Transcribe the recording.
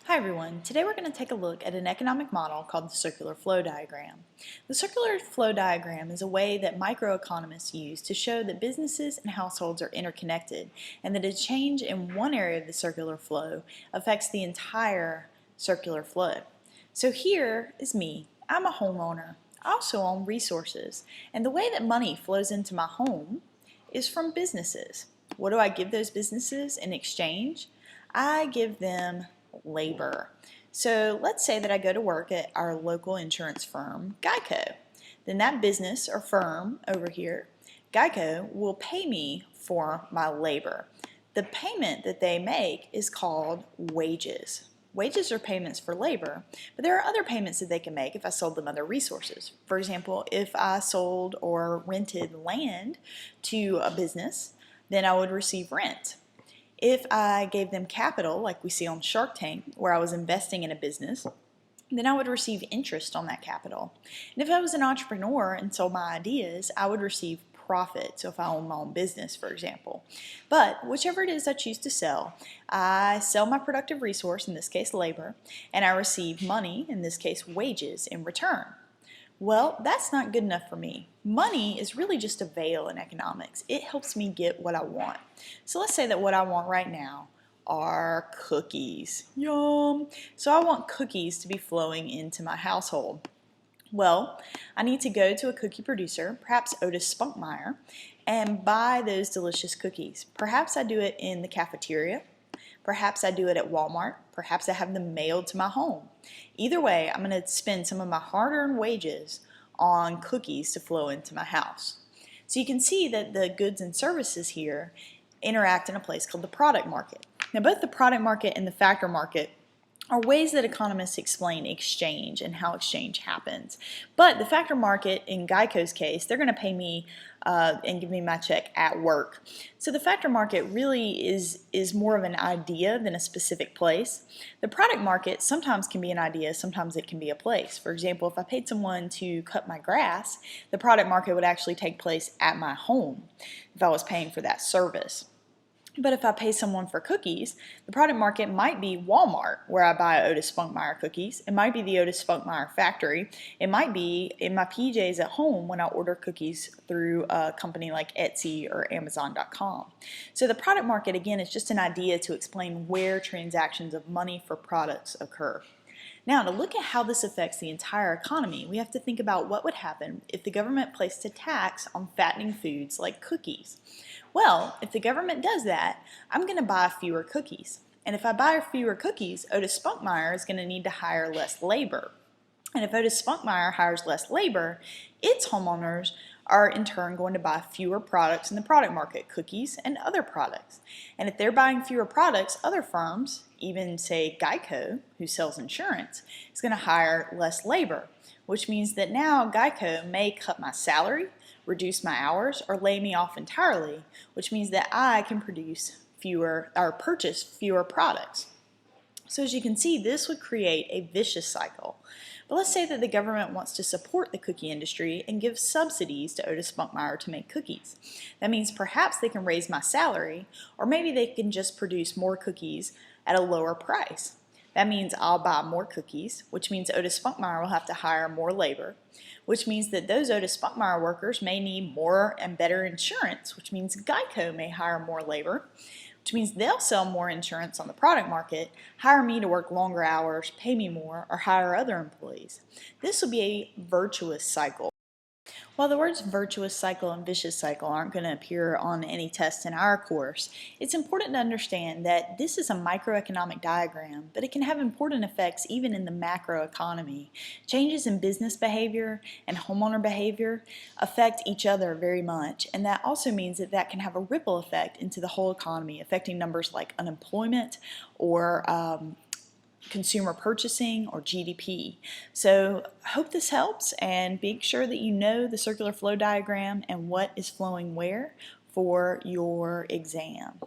Hi everyone, today we're going to take a look at an economic model called the circular flow diagram. The circular flow diagram is a way that microeconomists use to show that businesses and households are interconnected and that a change in one area of the circular flow affects the entire circular flow. So here is me. I'm a homeowner. I also own resources, and the way that money flows into my home is from businesses. What do I give those businesses in exchange? I give them labor. So let's say that I go to work at our local insurance firm, Geico. Then that business or firm over here, Geico, will pay me for my labor. The payment that they make is called wages. Wages are payments for labor, but there are other payments that they can make if I sold them other resources. For example, if I sold or rented land to a business, then I would receive rent. If I gave them capital, like we see on Shark Tank, where I was investing in a business, then I would receive interest on that capital. And if I was an entrepreneur and sold my ideas, I would receive profit. So if I own my own business, for example. But whichever it is I choose to sell, I sell my productive resource, in this case labor, and I receive money, in this case wages, in return. Well, that's not good enough for me. Money is really just a veil in economics. It helps me get what I want. So let's say that what I want right now are cookies. Yum! So I want cookies to be flowing into my household. Well, I need to go to a cookie producer, perhaps Otis Spunkmeyer, and buy those delicious cookies. Perhaps I do it in the cafeteria. Perhaps I do it at Walmart. Perhaps I have them mailed to my home. Either way, I'm going to spend some of my hard-earned wages on cookies to flow into my house. So you can see that the goods and services here interact in a place called the product market. Now, both the product market and the factor market are ways that economists explain exchange and how exchange happens. But the factor market, in Geico's case, they're going to pay me and give me my check at work. So the factor market really is more of an idea than a specific place. The product market sometimes can be an idea, sometimes it can be a place. For example, if I paid someone to cut my grass, the product market would actually take place at my home if I was paying for that service. But if I pay someone for cookies, the product market might be Walmart, where I buy Otis Spunkmeyer cookies. It might be the Otis Spunkmeyer factory. It might be in my PJs at home when I order cookies through a company like Etsy or Amazon.com. So the product market, again, is just an idea to explain where transactions of money for products occur. Now, to look at how this affects the entire economy, we have to think about what would happen if the government placed a tax on fattening foods like cookies. Well, if the government does that, I'm going to buy fewer cookies. And if I buy fewer cookies, Otis Spunkmeyer is going to need to hire less labor. And if Otis Spunkmeyer hires less labor, its homeowners are in turn going to buy fewer products in the product market, cookies and other products. And if they're buying fewer products, other firms, even say Geico, who sells insurance, is going to hire less labor, which means that now Geico may cut my salary, reduce my hours, or lay me off entirely, which means that I can produce fewer or purchase fewer products. So as you can see, this would create a vicious cycle. But let's say that the government wants to support the cookie industry and give subsidies to Otis Spunkmeyer to make cookies. That means perhaps they can raise my salary, or maybe they can just produce more cookies at a lower price. That means I'll buy more cookies, which means Otis Spunkmeyer will have to hire more labor, which means that those Otis Spunkmeyer workers may need more and better insurance, which means Geico may hire more labor, which means they'll sell more insurance on the product market, hire me to work longer hours, pay me more, or hire other employees. This will be a virtuous cycle. While the words virtuous cycle and vicious cycle aren't going to appear on any test in our course, it's important to understand that this is a microeconomic diagram, but it can have important effects even in the macroeconomy. Changes in business behavior and homeowner behavior affect each other very much, and that also means that that can have a ripple effect into the whole economy, affecting numbers like unemployment or consumer purchasing or GDP. So I hope this helps, and make sure that you know the circular flow diagram and what is flowing where for your exam.